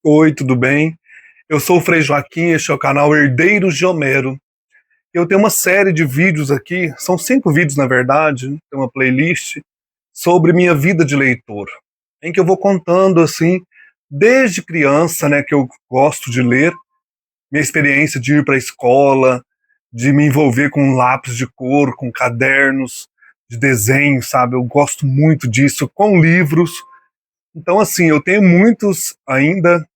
Oi, tudo bem? Eu sou o Frei Joaquim, este é o canal Herdeiros de Homero. Eu tenho uma série de vídeos aqui, são 5 vídeos na verdade, tem uma playlist, sobre minha vida de leitor, em que eu vou contando assim, desde criança, né, que eu gosto de ler, minha experiência de ir para a escola, de me envolver com lápis de cor, com cadernos de desenho, sabe? Eu gosto muito disso, com livros. Então, assim, eu tenho muitos ainda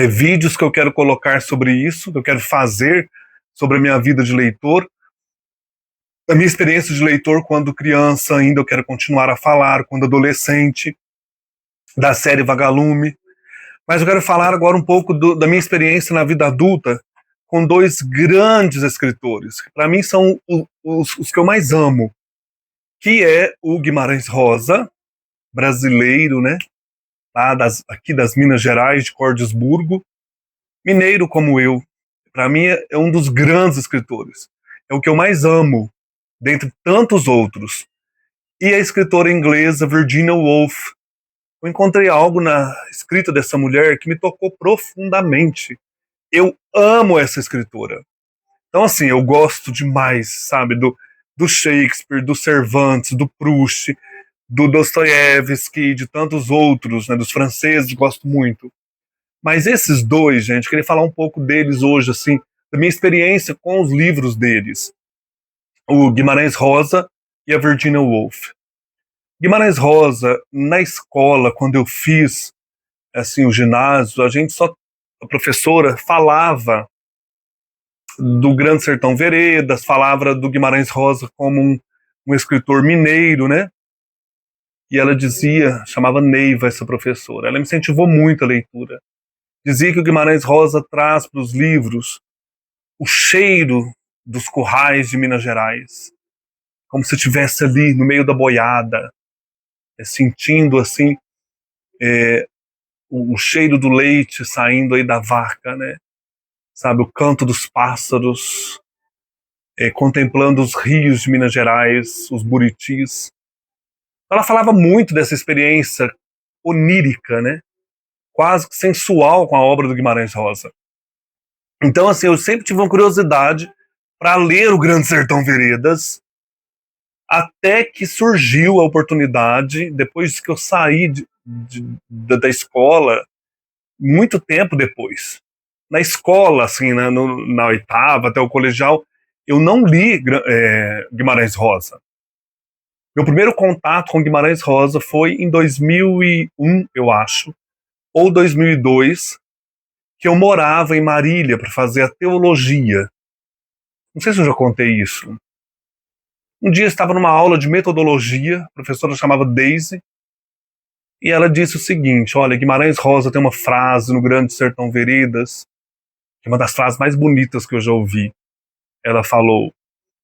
vídeos que eu quero colocar sobre isso, que eu quero fazer sobre a minha vida de leitor, a minha experiência de leitor quando criança ainda eu quero continuar a falar, quando adolescente, da série Vagalume. Mas eu quero falar agora um pouco da minha experiência na vida adulta com 2 grandes escritores, que para mim são os que eu mais amo, que é o Guimarães Rosa, brasileiro, né, aqui das Minas Gerais, de Cordesburgo, mineiro como eu. Para mim é um dos grandes escritores. É o que eu mais amo, dentre tantos outros. E a escritora inglesa Virginia Woolf. Eu encontrei algo na escrita dessa mulher que me tocou profundamente. Eu amo essa escritora. Então, assim, eu gosto demais, sabe, do Shakespeare, do Cervantes, do Proust, do Dostoiévski, de tantos outros, né, dos franceses, gosto muito. Mas esses dois, gente, eu queria falar um pouco deles hoje, assim, da minha experiência com os livros deles. O Guimarães Rosa e a Virginia Woolf. Guimarães Rosa, na escola, quando eu fiz assim o ginásio, a professora falava do Grande Sertão Veredas, falava do Guimarães Rosa como um escritor mineiro, né? E ela dizia, chamava Neiva essa professora, ela me incentivou muito a leitura. Dizia que o Guimarães Rosa traz para os livros o cheiro dos currais de Minas Gerais, como se estivesse ali no meio da boiada, sentindo assim é, o cheiro do leite saindo aí da vaca, né? Sabe, o canto dos pássaros, contemplando os rios de Minas Gerais, os buritis. Ela falava muito dessa experiência onírica, né? Quase que sensual com a obra do Guimarães Rosa. Então, assim, eu sempre tive uma curiosidade para ler o Grande Sertão Veredas, até que surgiu a oportunidade, depois que eu saí da escola, muito tempo depois. Na escola, assim, né, na oitava até o colegial, eu não li Guimarães Rosa. Meu primeiro contato com Guimarães Rosa foi em 2001, eu acho, ou 2002, que eu morava em Marília para fazer a teologia. Não sei se eu já contei isso. Um dia eu estava numa aula de metodologia, a professora chamava Daisy, e ela disse o seguinte: olha, Guimarães Rosa tem uma frase no Grande Sertão Veredas, que é uma das frases mais bonitas que eu já ouvi. Ela falou,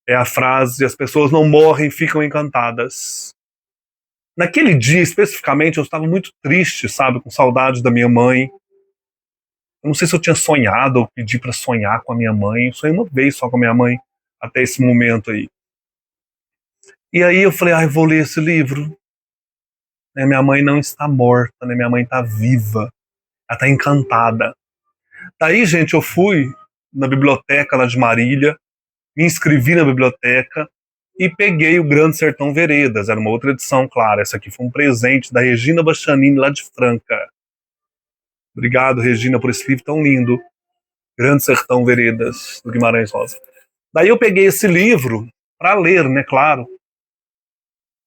é a frase: as pessoas não morrem, ficam encantadas. Naquele dia, especificamente, eu estava muito triste, sabe, com saudade da minha mãe. Eu não sei se eu tinha sonhado ou pedi para sonhar com a minha mãe. Eu sonhei uma vez só com a minha mãe, até esse momento aí. E aí eu falei, vou ler esse livro. Minha mãe não está morta, né? Minha mãe está viva. Ela está encantada. Daí, gente, eu fui na biblioteca lá de Marília, me inscrevi na biblioteca e peguei o Grande Sertão Veredas. Era uma outra edição, claro. Essa aqui foi um presente da Regina Bastianini, lá de Franca. Obrigado, Regina, por esse livro tão lindo. Grande Sertão Veredas, do Guimarães Rosa. Daí eu peguei esse livro para ler, né, claro,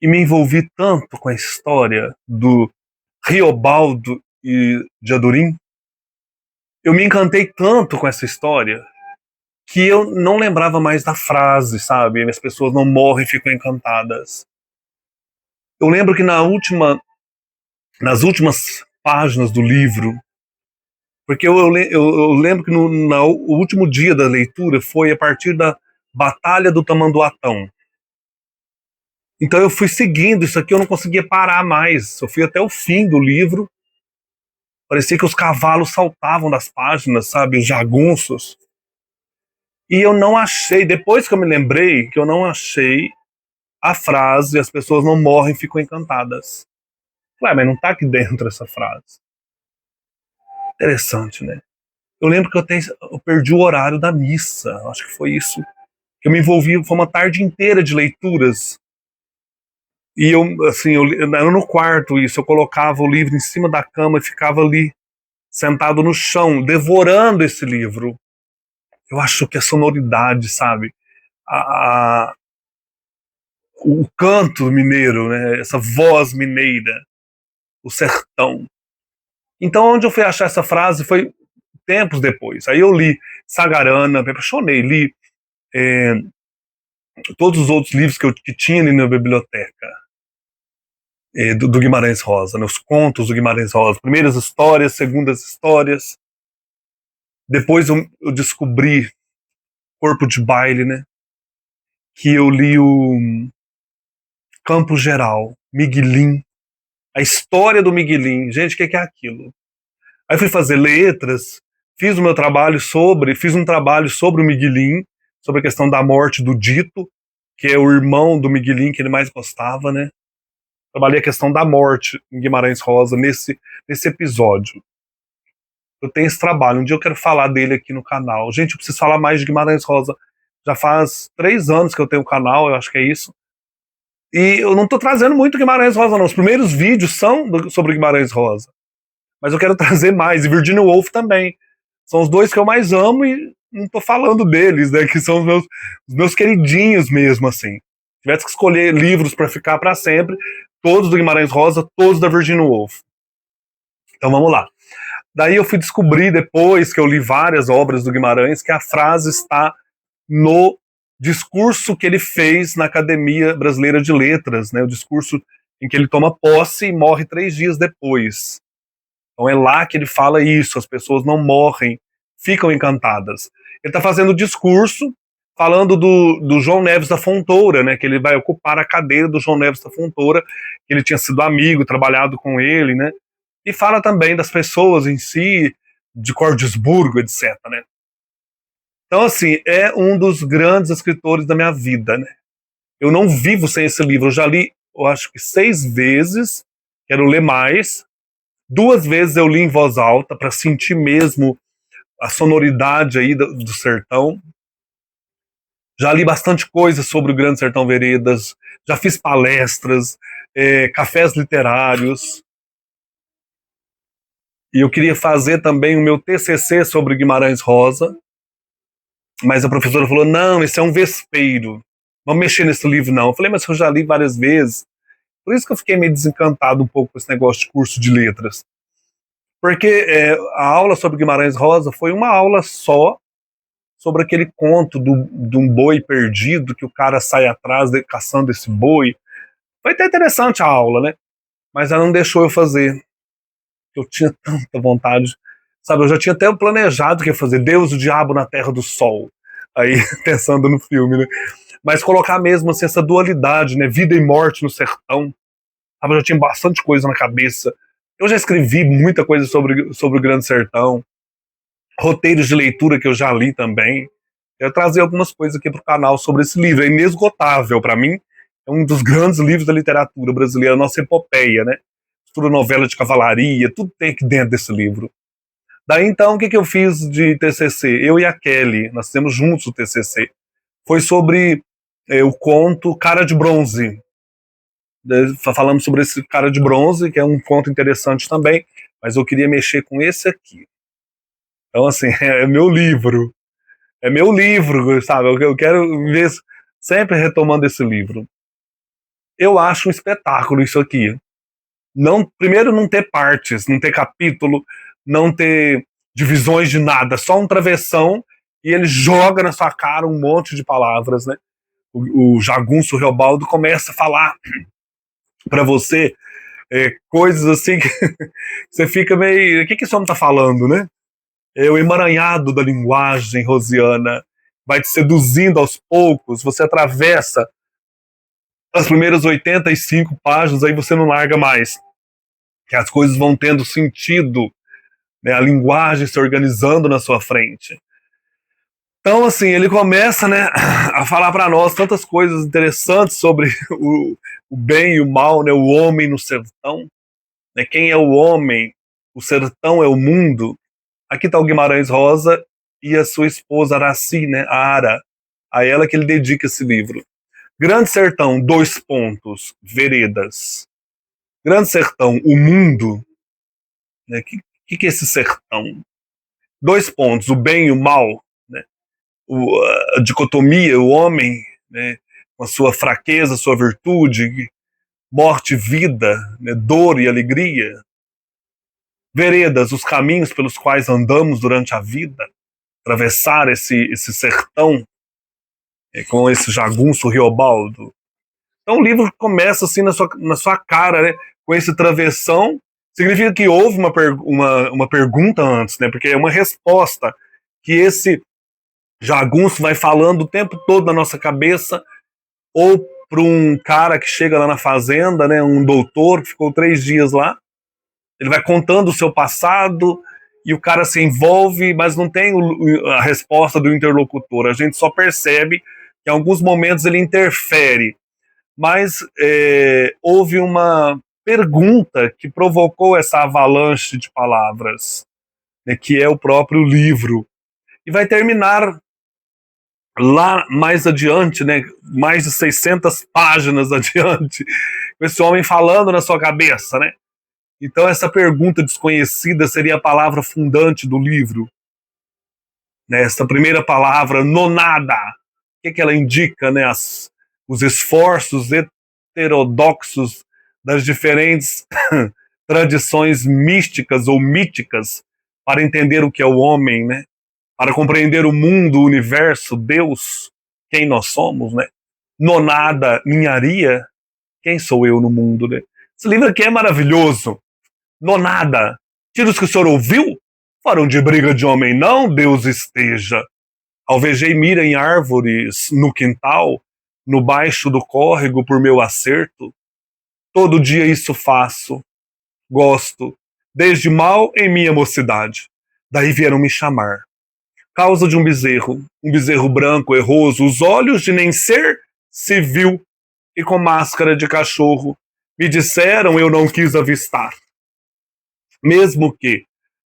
e me envolvi tanto com a história do Riobaldo e de Adorim. Eu me encantei tanto com essa história que eu não lembrava mais da frase, sabe? As pessoas não morrem, ficam encantadas. Eu lembro que nas últimas páginas do livro, porque eu lembro que o último dia da leitura foi a partir da Batalha do Tamanduatão. Então eu fui seguindo isso aqui, eu não conseguia parar mais. Eu fui até o fim do livro. Parecia que os cavalos saltavam das páginas, sabe? Os jagunços. E eu não achei, depois que eu me lembrei, que eu não achei a frase: as pessoas não morrem, ficam encantadas. Ué, mas não tá aqui dentro essa frase. Interessante, né? Eu lembro que eu perdi o horário da missa, acho que foi isso. Que eu me envolvi, foi uma tarde inteira de leituras. E eu, assim, era no quarto isso, eu colocava o livro em cima da cama e ficava ali, sentado no chão, devorando esse livro. Eu acho que a sonoridade, sabe? A, a- o canto mineiro, né? Essa voz mineira, o sertão. Então, onde eu fui achar essa frase foi tempos depois. Aí eu li Sagarana, me apaixonei, li é, todos os outros livros que tinha ali na biblioteca do Guimarães Rosa, né, os contos do Guimarães Rosa, primeiras histórias, segundas histórias. Depois eu descobri Corpo de Baile, né, que eu li o Campo Geral, Miguelin, a história do Miguelin. Gente, o que é aquilo? Aí fui fazer letras, fiz um trabalho sobre o Miguelin, sobre a questão da morte do Dito, que é o irmão do Miguelin que ele mais gostava, né? Trabalhei a questão da morte em Guimarães Rosa nesse episódio. Eu tenho esse trabalho, um dia eu quero falar dele aqui no canal. Gente, eu preciso falar mais de Guimarães Rosa. Já faz 3 anos que eu tenho um canal, eu acho que é isso. E eu não tô trazendo muito Guimarães Rosa, não. Os primeiros vídeos são sobre Guimarães Rosa. Mas eu quero trazer mais. E Virginia Woolf também. São os dois que eu mais amo e não tô falando deles, né? Que são os meus queridinhos mesmo, assim. Se tivesse que escolher livros para ficar para sempre, todos do Guimarães Rosa, todos da Virginia Woolf. Então vamos lá. Daí eu fui descobrir, depois que eu li várias obras do Guimarães, que a frase está no discurso que ele fez na Academia Brasileira de Letras, né? O discurso em que ele toma posse e morre 3 dias depois. Então é lá que ele fala isso, as pessoas não morrem, ficam encantadas. Ele está fazendo o discurso falando do João Neves da Fontoura, né, que ele vai ocupar a cadeira do João Neves da Fontoura, que ele tinha sido amigo, trabalhado com ele, né, e fala também das pessoas em si, de Cordesburgo, etc, né. Então, assim, é um dos grandes escritores da minha vida, né. Eu não vivo sem esse livro, eu já li, eu acho que 6 vezes, quero ler mais. 2 vezes eu li em voz alta para sentir mesmo a sonoridade aí do sertão. Já li bastante coisa sobre o Grande Sertão Veredas, já fiz palestras, cafés literários. E eu queria fazer também o meu TCC sobre Guimarães Rosa, mas a professora falou: não, esse é um vespeiro, vamos mexer nesse livro não. Eu falei: mas eu já li várias vezes. Por isso que eu fiquei meio desencantado um pouco com esse negócio de curso de letras. Porque a aula sobre Guimarães Rosa foi uma aula só sobre aquele conto de um boi perdido, que o cara sai atrás caçando esse boi. Foi até interessante a aula, né? Mas ela não deixou eu fazer. Eu tinha tanta vontade. Sabe, eu já tinha até planejado que ia fazer Deus, o Diabo na Terra do Sol. Aí, pensando no filme, né? Mas colocar mesmo assim, essa dualidade, né? Vida e morte no sertão. Sabe, eu já tinha bastante coisa na cabeça. Eu já escrevi muita coisa sobre o Grande Sertão. Roteiros de leitura que eu já li também. Eu trazer algumas coisas aqui para o canal sobre esse livro. É inesgotável para mim. É um dos grandes livros da literatura brasileira, a nossa epopeia, né? Tudo novela de cavalaria, tudo tem aqui dentro desse livro. Daí então, o que eu fiz de TCC? Eu e a Kelly, nós fizemos juntos o TCC. Foi sobre o conto Cara de Bronze. Falamos sobre esse Cara de Bronze, que é um conto interessante também, mas eu queria mexer com esse aqui. Então, assim, é meu livro. É meu livro, sabe? Eu quero ver sempre retomando esse livro. Eu acho um espetáculo isso aqui. Não, primeiro, não ter partes, não ter capítulo, não ter divisões de nada, só um travessão e ele joga na sua cara um monte de palavras, né? O Jagunço Reobaldo começa a falar para você coisas assim que você fica meio. O que esse homem tá falando, né? É o emaranhado da linguagem rosiana, vai te seduzindo aos poucos, você atravessa as primeiras 85 páginas, aí você não larga mais. Que as coisas vão tendo sentido, né, a linguagem se organizando na sua frente. Então, assim, ele começa, né, a falar para nós tantas coisas interessantes sobre o bem e o mal, né, o homem no sertão. Né, quem é o homem? O sertão é o mundo. Aqui está o Guimarães Rosa e a sua esposa Araci, né, a Ara. A ela que ele dedica esse livro. Grande Sertão, dois pontos, veredas. Grande Sertão, o mundo. Né, que é esse sertão? Dois pontos, o bem e o mal. Né, a dicotomia, o homem, né, com a sua fraqueza, sua virtude, morte e vida, né, dor e alegria. Veredas, os caminhos pelos quais andamos durante a vida, atravessar esse sertão com esse jagunço Riobaldo. Então o livro começa assim na sua cara, né, com esse travessão. Significa que houve uma pergunta antes, né, porque é uma resposta que esse jagunço vai falando o tempo todo na nossa cabeça, ou para um cara que chega lá na fazenda, né, um doutor que ficou 3 dias lá. Ele vai contando o seu passado e o cara se envolve, mas não tem a resposta do interlocutor. A gente só percebe que em alguns momentos ele interfere. Mas houve uma pergunta que provocou essa avalanche de palavras, né, que é o próprio livro. E vai terminar lá mais adiante, né, mais de 600 páginas adiante, com esse homem falando na sua cabeça, né? Então essa pergunta desconhecida seria a palavra fundante do livro. Essa primeira palavra, nonada, o que ela indica, né? Os esforços heterodoxos das diferentes tradições místicas ou míticas para entender o que é o homem, né? Para compreender o mundo, o universo, Deus, quem nós somos, né? Nonada, ninharia, quem sou eu no mundo, né? Esse livro aqui é maravilhoso. Nonada, tiros que o senhor ouviu? Foram de briga de homem, não, Deus esteja. Alvejei mira em árvores no quintal, no baixo do córrego por meu acerto. Todo dia isso faço, gosto, desde mal em minha mocidade. Daí vieram me chamar. Causa de um bezerro branco, erroso, os olhos de nem ser se viu, e com máscara de cachorro. Me disseram, eu não quis avistar. Mesmo que,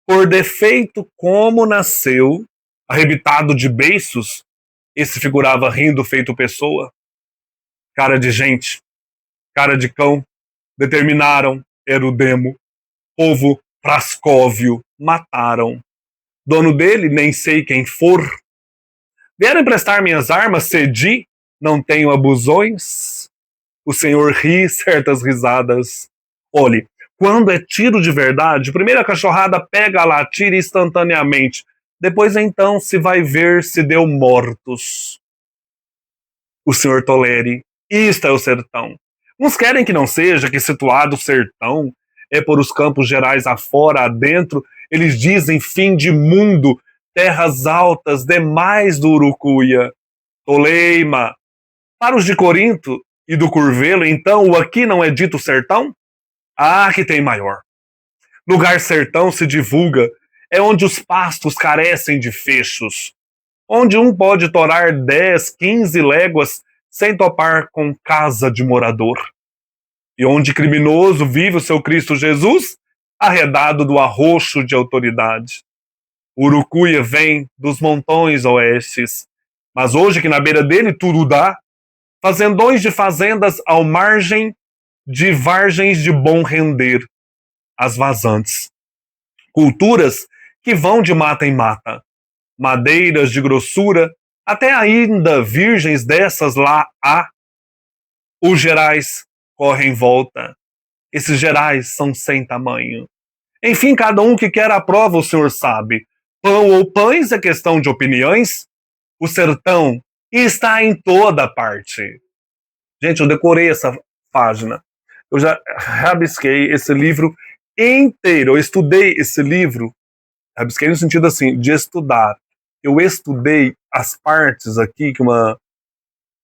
por defeito como nasceu, arrebitado de beiços, esse figurava rindo feito pessoa. Cara de gente, cara de cão, determinaram, era o demo. Povo Prascóvio, mataram. Dono dele, nem sei quem for. Vieram emprestar minhas armas, cedi, não tenho abusões. O senhor ri certas risadas. Olhe, quando é tiro de verdade, primeiro a cachorrada pega a latir instantaneamente. Depois então se vai ver se deu mortos. O senhor tolere. Isto é o sertão. Uns querem que não seja, que situado o sertão é por os campos gerais afora, adentro, eles dizem fim de mundo, terras altas, demais do Urucuia. Toleima. Para os de Corinto e do Curvelo, então, o aqui não é dito sertão? Ah, que tem maior. Lugar sertão se divulga, é onde os pastos carecem de fechos, onde um pode torar 10, 15 léguas sem topar com casa de morador, e onde criminoso vive o seu Cristo Jesus, arredado do arroxo de autoridade. Urucuia vem dos montões oestes, mas hoje que na beira dele tudo dá, fazendões de fazendas ao margem de vargens de bom render, as vazantes. Culturas que vão de mata em mata, madeiras de grossura, até ainda virgens dessas lá há. Os gerais correm em volta. Esses gerais são sem tamanho. Enfim, cada um que quer a prova, o senhor sabe. Pão ou pães é questão de opiniões. O sertão está em toda parte. Gente, eu decorei essa página. Eu já rabisquei esse livro inteiro. Eu estudei esse livro. Rabisquei no sentido assim, de estudar. Eu estudei as partes aqui que uma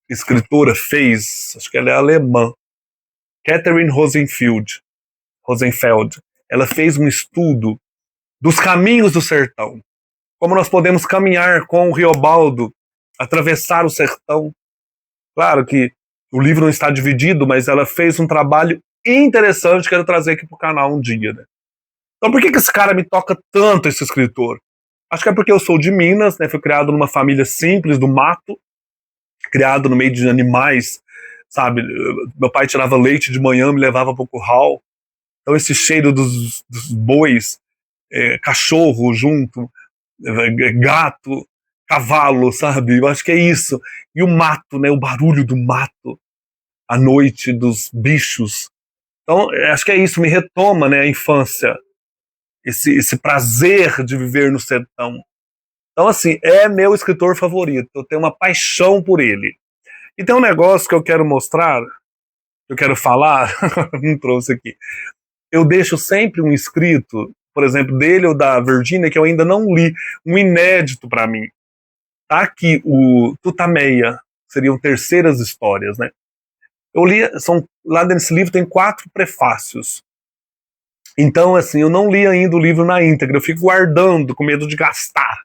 escritora fez, acho que ela é alemã, Catherine Rosenfeld. Ela fez um estudo dos caminhos do sertão. Como nós podemos caminhar com o Riobaldo, atravessar o sertão. Claro que o livro não está dividido, mas ela fez um trabalho interessante que eu quero trazer aqui para o canal um dia. Né? Então por que esse cara me toca tanto, esse escritor? Acho que é porque eu sou de Minas, né? Fui criado numa família simples do mato, criado no meio de animais, sabe? Meu pai tirava leite de manhã, me levava para o curral. Então esse cheiro dos bois, cachorro junto, gato, cavalo, sabe? Eu acho que é isso. E o mato, né? O barulho do mato à noite, dos bichos. Então, acho que é isso, me retoma, né, a infância, esse prazer de viver no sertão. Então, assim, é meu escritor favorito, eu tenho uma paixão por ele. E tem um negócio que eu quero mostrar, que eu quero falar, não trouxe aqui. Eu deixo sempre um escrito, por exemplo, dele ou da Virginia, que eu ainda não li, um inédito para mim. Tá aqui, o Tutameia, seriam terceiras histórias, né? Eu li, lá nesse livro tem 4 prefácios. Então, assim, eu não li ainda o livro na íntegra, eu fico guardando com medo de gastar,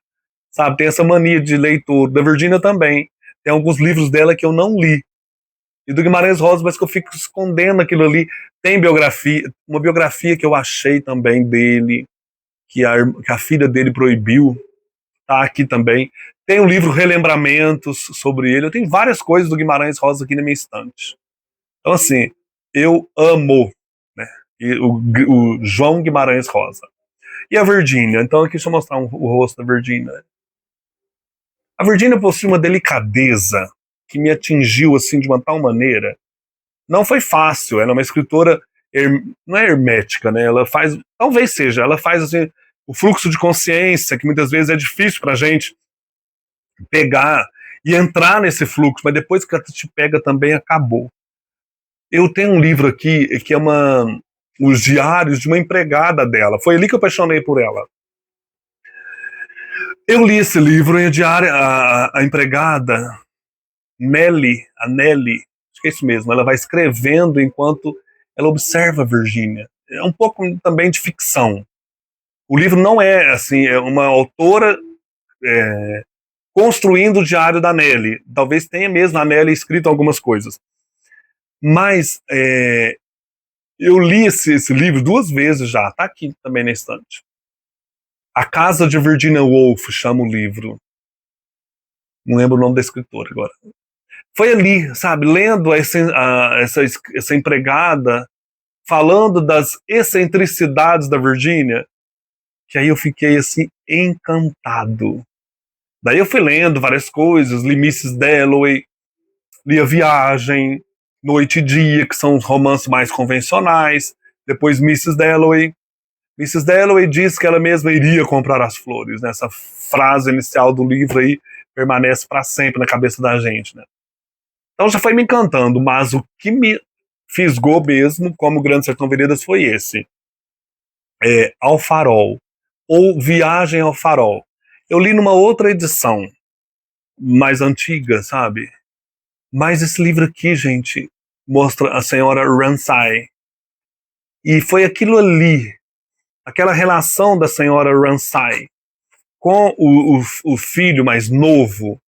sabe? Tem essa mania de leitura. Da Virginia também. Tem alguns livros dela que eu não li. E do Guimarães Rosa, mas que eu fico escondendo aquilo ali. Tem biografia, uma biografia que eu achei também dele, que a filha dele proibiu, tá aqui também. Tem um livro Relembramentos sobre ele. Eu tenho várias coisas do Guimarães Rosa aqui na minha estante. Então, assim, eu amo, né? E o João Guimarães Rosa. E a Virgínia? Então, aqui deixa eu mostrar o rosto da Virgínia. A Virgínia possui uma delicadeza que me atingiu assim de uma tal maneira. Não foi fácil, ela é uma escritora, não é hermética, né? Ela faz, talvez seja, ela faz assim, o fluxo de consciência, que muitas vezes é difícil pra gente pegar e entrar nesse fluxo, mas depois que ela te pega também acabou. Eu tenho um livro aqui que é os diários de uma empregada dela. Foi ali que eu apaixonei por ela. Eu li esse livro e a empregada, a Nelly, acho que é isso mesmo, ela vai escrevendo enquanto ela observa a Virgínia. É um pouco também de ficção. O livro não é assim, é uma autora construindo o diário da Nelly. Talvez tenha mesmo a Nelly escrito algumas coisas. Mas eu li esse livro 2 vezes já, está aqui também na estante. A Casa de Virginia Woolf chama o livro. Não lembro o nome da escritora agora. Foi ali, sabe, lendo essa empregada falando das excentricidades da Virgínia, que aí eu fiquei assim encantado. Daí eu fui lendo várias coisas, li Mrs. Dalloway, li A Viagem, Noite e Dia, que são os romances mais convencionais, depois Mrs. Dalloway. Mrs. Dalloway diz que ela mesma iria comprar as flores, né? Essa frase inicial do livro aí permanece para sempre na cabeça da gente, né? Então já foi me encantando, mas o que me fisgou mesmo, como Grande Sertão Veredas, foi esse. Ao Farol, ou Viagem ao Farol. Eu li numa outra edição, mais antiga, sabe? Mas esse livro aqui, gente, mostra a senhora Ramsay. E foi aquilo ali, aquela relação da senhora Ramsay com o filho mais novo,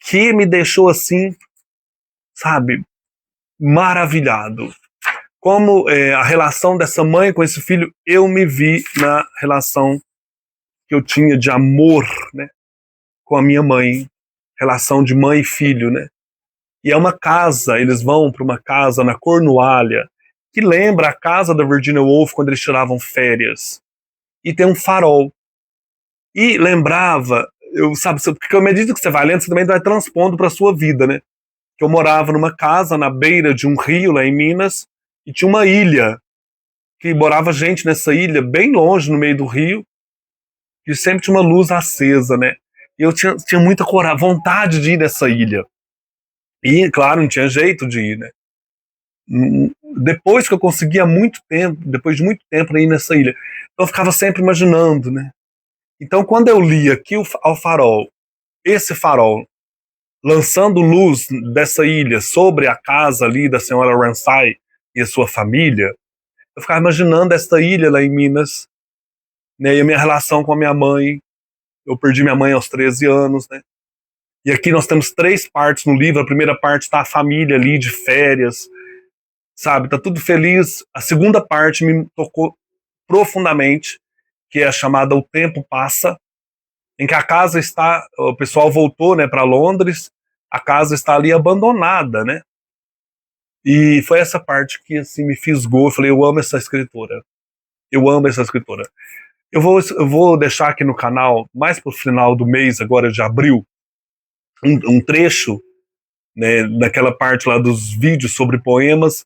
que me deixou assim, sabe, maravilhado. Como a relação dessa mãe com esse filho, eu me vi na relação que eu tinha de amor, né, com a minha mãe, relação de mãe e filho, né? E é uma casa, eles vão para uma casa na Cornualha, que lembra a casa da Virginia Woolf quando eles tiravam férias. E tem um farol. E lembrava, porque à medida que você vai lendo, você também vai transpondo para a sua vida, né? Que eu morava numa casa na beira de um rio lá em Minas, e tinha uma ilha, que morava gente nessa ilha, bem longe no meio do rio, e sempre tinha uma luz acesa, né? E eu tinha muita coragem, vontade de ir nessa ilha. E, claro, não tinha jeito de ir, né? Depois que eu conseguia muito tempo, depois de muito tempo ir nessa ilha, eu ficava sempre imaginando, né? Então, quando eu li aqui ao farol, esse farol, lançando luz dessa ilha sobre a casa ali da senhora Ramsay e a sua família, eu ficava imaginando esta ilha lá em Minas, né? E a minha relação com a minha mãe. Eu perdi minha mãe aos 13 anos, né? E aqui nós temos 3 partes no livro. A primeira parte está a família ali de férias, sabe? Tá tudo feliz. A segunda parte me tocou profundamente, que é a chamada O Tempo Passa, em que a casa está, o pessoal voltou, né, para Londres, a casa está ali abandonada, né? E foi essa parte que assim me fisgou. Eu falei, eu amo essa escritora. Eu amo essa escritora. Eu vou deixar aqui no canal, mais pro final do mês, agora de abril, um trecho, né, daquela parte lá dos vídeos sobre poemas,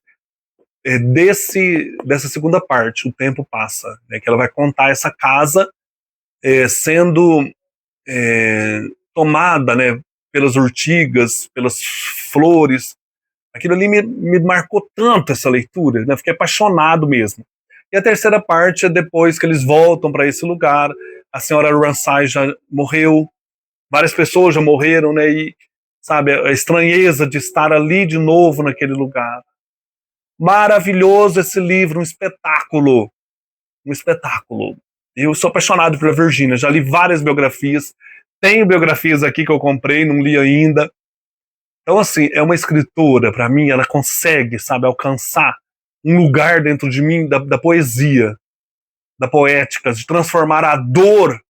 dessa segunda parte, O Tempo Passa, né, que ela vai contar essa casa sendo tomada, né, pelas urtigas, pelas flores. Aquilo ali me marcou tanto, essa leitura, né, fiquei apaixonado mesmo. E a terceira parte é depois que eles voltam para esse lugar, a senhora Ransai já morreu, várias pessoas já morreram, né, e sabe, a estranheza de estar ali de novo naquele lugar. Maravilhoso esse livro, um espetáculo. Um espetáculo. Eu sou apaixonado pela Virginia, já li várias biografias, tenho biografias aqui que eu comprei, não li ainda. Então, assim, é uma escritora, para mim, ela consegue, sabe, alcançar um lugar dentro de mim da poesia, da poética, de transformar a dor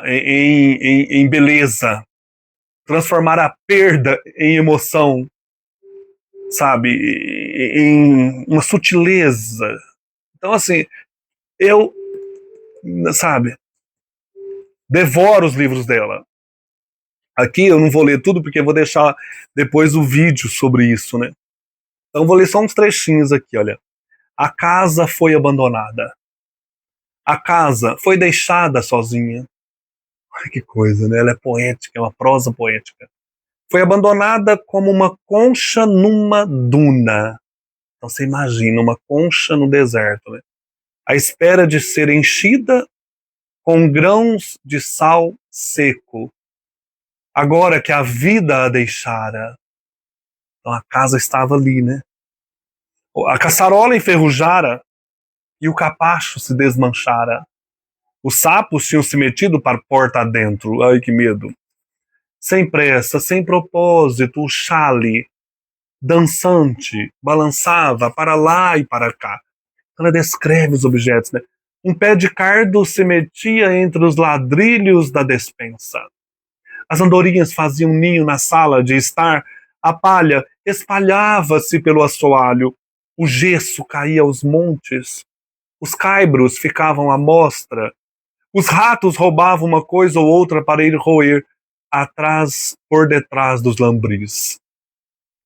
em beleza, transformar a perda em emoção, sabe, em uma sutileza. Então, assim, eu, sabe, devoro os livros dela. Aqui eu não vou ler tudo porque eu vou deixar depois o vídeo sobre isso, né? Então vou ler só uns trechinhos aqui, olha. A casa foi abandonada. A casa foi deixada sozinha. Ai, que coisa, né? Ela é poética, é uma prosa poética. Foi abandonada como uma concha numa duna. Então você imagina uma concha no deserto, né? À espera de ser enchida com grãos de sal seco. Agora que a vida a deixara. Então a casa estava ali, né? A caçarola enferrujara e o capacho se desmanchara. Os sapos tinham se metido para a porta adentro. Ai, que medo. Sem pressa, sem propósito, o chale, dançante, balançava para lá e para cá. Ela descreve os objetos, né? Um pé de cardo se metia entre os ladrilhos da despensa. As andorinhas faziam ninho na sala de estar. A palha espalhava-se pelo assoalho. O gesso caía aos montes. Os caibros ficavam à mostra. Os ratos roubavam uma coisa ou outra para ir roer por detrás dos lambris.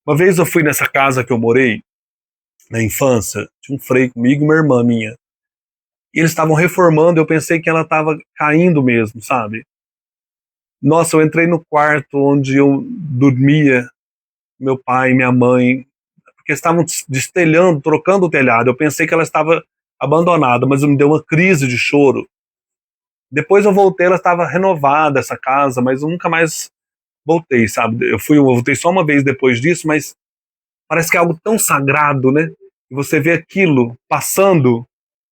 Uma vez eu fui nessa casa que eu morei, na infância, tinha um freio comigo e uma irmã minha. E eles estavam reformando, eu pensei que ela estava caindo mesmo, sabe? Nossa, eu entrei no quarto onde eu dormia, meu pai e minha mãe, porque estavam destelhando, trocando o telhado. Eu pensei que ela estava abandonada, mas me deu uma crise de choro. Depois eu voltei, ela estava renovada, essa casa, mas eu nunca mais voltei, sabe? Eu voltei só uma vez depois disso, mas parece que é algo tão sagrado, né? E você vê aquilo passando,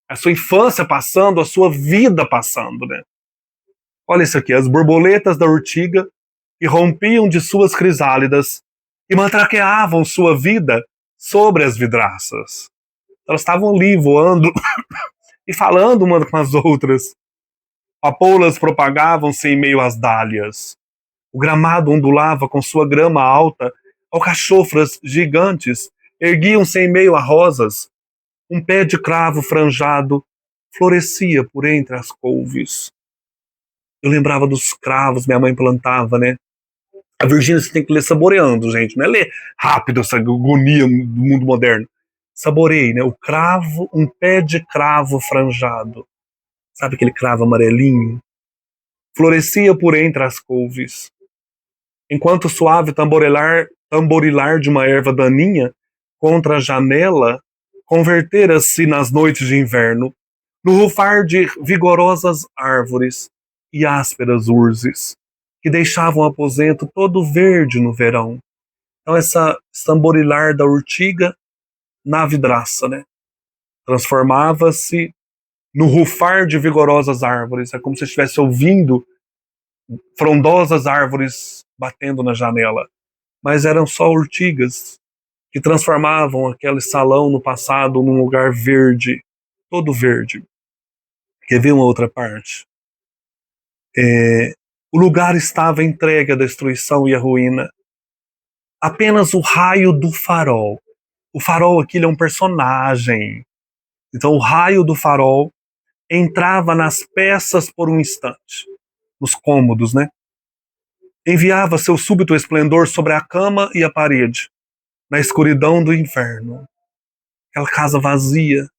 a sua infância passando, a sua vida passando, né? Olha isso aqui, as borboletas da urtiga irrompiam de suas crisálidas e matraqueavam sua vida sobre as vidraças. Elas estavam ali voando e falando umas com as outras. Papoulas propagavam-se em meio às dálias. O gramado ondulava com sua grama alta, alcachofras gigantes erguiam-se em meio a rosas. Um pé de cravo franjado florescia por entre as couves. Eu lembrava dos cravos minha mãe plantava, né? A Virgínia você tem que ler saboreando, gente. Não é ler rápido essa agonia do mundo moderno. Saboreie, né? O cravo, um pé de cravo franjado. Sabe aquele cravo amarelinho? Florescia por entre as couves. Enquanto o suave tamborilar de uma erva daninha contra a janela convertera-se nas noites de inverno no rufar de vigorosas árvores e ásperas urzes, que deixavam o aposento todo verde no verão. Então essa tamborilar da urtiga na vidraça, né? Transformava-se no rufar de vigorosas árvores. É como se estivesse ouvindo frondosas árvores batendo na janela. Mas eram só urtigas que transformavam aquele salão no passado num lugar verde, todo verde. Quer ver uma outra parte? O lugar estava entregue à destruição e à ruína. Apenas o raio do farol. O farol aqui ele é um personagem. Então o raio do farol entrava nas peças por um instante, nos cômodos, né? Enviava seu súbito esplendor sobre a cama e a parede, na escuridão do inverno. Aquela casa vazia,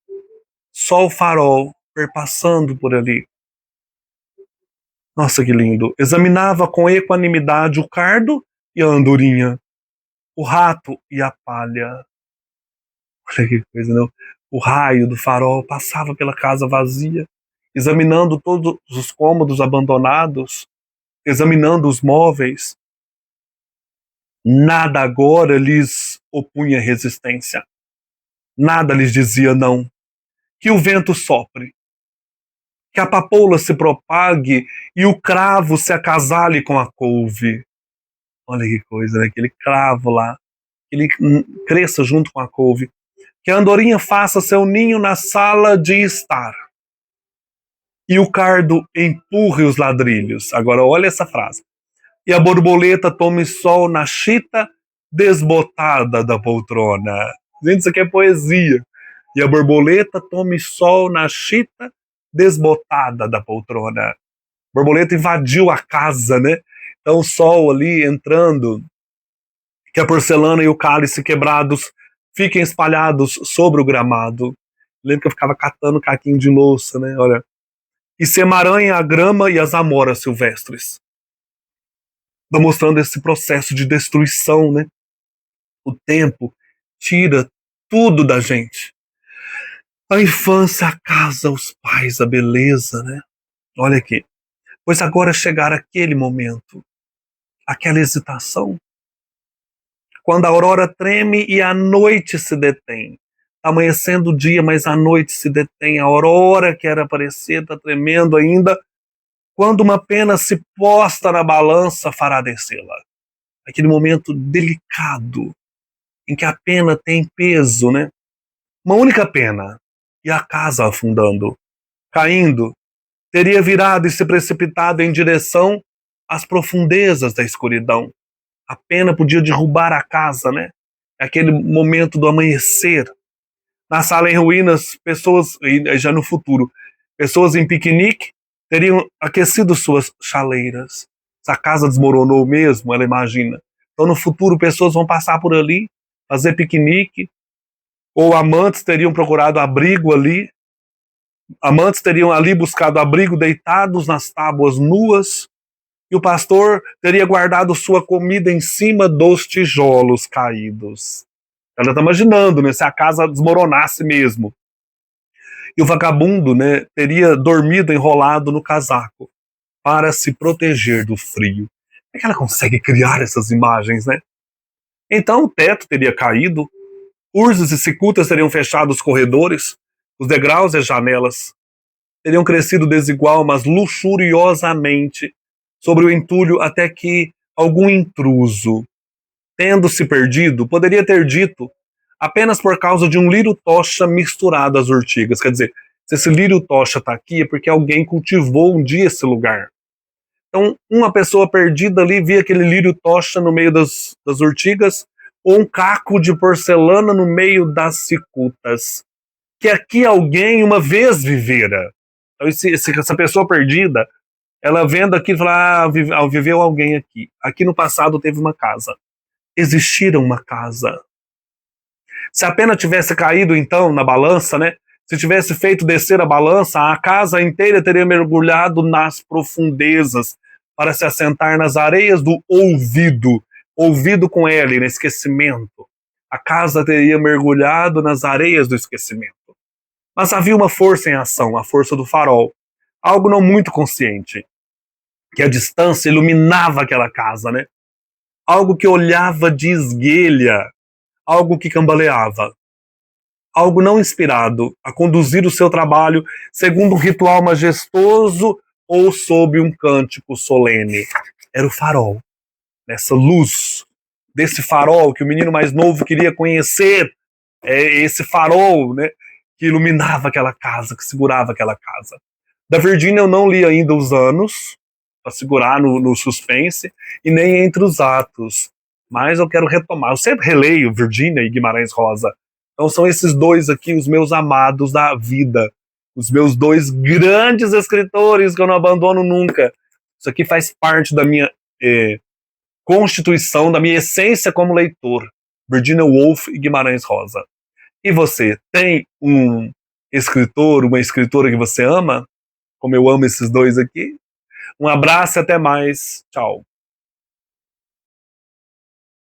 só o farol perpassando por ali. Nossa, que lindo. Examinava com equanimidade o cardo e a andorinha, o rato e a palha. Olha que coisa, não? O raio do farol passava pela casa vazia, examinando todos os cômodos abandonados, examinando os móveis. Nada agora lhes opunha resistência. Nada lhes dizia não. Que o vento sopre, que a papoula se propague e o cravo se acasale com a couve. Olha que coisa, né? Aquele cravo lá, que ele cresça junto com a couve. Que a andorinha faça seu ninho na sala de estar. E o cardo empurre os ladrilhos. Agora olha essa frase. E a borboleta tome sol na chita desbotada da poltrona. Gente, isso aqui é poesia. E a borboleta tome sol na chita desbotada da poltrona. A borboleta invadiu a casa, né? Então o sol ali entrando, que a porcelana e o cálice quebrados fiquem espalhados sobre o gramado. Lembro que eu ficava catando caquinho de louça, né? Olha. E se emaranha a grama e as amoras silvestres. Está mostrando esse processo de destruição, né? O tempo tira tudo da gente. A infância, a casa, os pais, a beleza, né? Olha aqui. Pois agora chegar aquele momento, aquela hesitação, quando a aurora treme e a noite se detém. Está amanhecendo o dia, mas a noite se detém. A aurora que era aparecer está tremendo ainda. Quando uma pena se posta na balança, fará descê-la. Aquele momento delicado, em que a pena tem peso, né? Uma única pena, e a casa afundando, caindo, teria virado e se precipitado em direção às profundezas da escuridão. A pena podia derrubar a casa, né? Aquele momento do amanhecer. Na sala em ruínas, pessoas, já no futuro, pessoas em piquenique teriam aquecido suas chaleiras. Se a casa desmoronou mesmo, ela imagina. Então no futuro pessoas vão passar por ali, fazer piquenique, ou amantes teriam procurado abrigo ali, amantes teriam ali buscado abrigo deitados nas tábuas nuas, e o pastor teria guardado sua comida em cima dos tijolos caídos. Ela está imaginando, né, se a casa desmoronasse mesmo. E o vagabundo, né, teria dormido enrolado no casaco para se proteger do frio. Como é que ela consegue criar essas imagens, né? Então o teto teria caído, urzes e cicutas teriam fechado os corredores, os degraus e as janelas teriam crescido desigual, mas luxuriosamente, sobre o entulho, até que algum intruso, tendo se perdido, poderia ter dito apenas por causa de um lírio-tocha misturado às urtigas. Quer dizer, se esse lírio-tocha está aqui é porque alguém cultivou um dia esse lugar. Então, uma pessoa perdida ali via aquele lírio-tocha no meio das urtigas, ou um caco de porcelana no meio das cicutas, que aqui alguém uma vez vivera. Então, essa pessoa perdida, ela vendo aqui, fala, viveu alguém aqui. Aqui no passado teve uma casa. Existira uma casa. Se a pena tivesse caído, então, na balança, né? Se tivesse feito descer a balança, a casa inteira teria mergulhado nas profundezas para se assentar nas areias do ouvido. Ouvido com L, no esquecimento. A casa teria mergulhado nas areias do esquecimento. Mas havia uma força em ação, a força do farol. Algo não muito consciente. Que a distância iluminava aquela casa, né? Algo que olhava de esguelha. Algo que cambaleava. Algo não inspirado a conduzir o seu trabalho segundo um ritual majestoso ou sob um cântico solene. Era o farol. Essa luz desse farol que o menino mais novo queria conhecer. Esse farol, né, que iluminava aquela casa, que segurava aquela casa. Da Virgínia eu não li ainda os anos, para segurar no suspense, e nem entre os atos. Mas eu quero retomar. Eu sempre releio Virginia e Guimarães Rosa. Então são esses dois aqui, os meus amados da vida. Os meus dois grandes escritores que eu não abandono nunca. Isso aqui faz parte da minha constituição, da minha essência como leitor. Virginia Woolf e Guimarães Rosa. E você, tem um escritor, uma escritora que você ama? Como eu amo esses dois aqui? Um abraço e até mais. Tchau.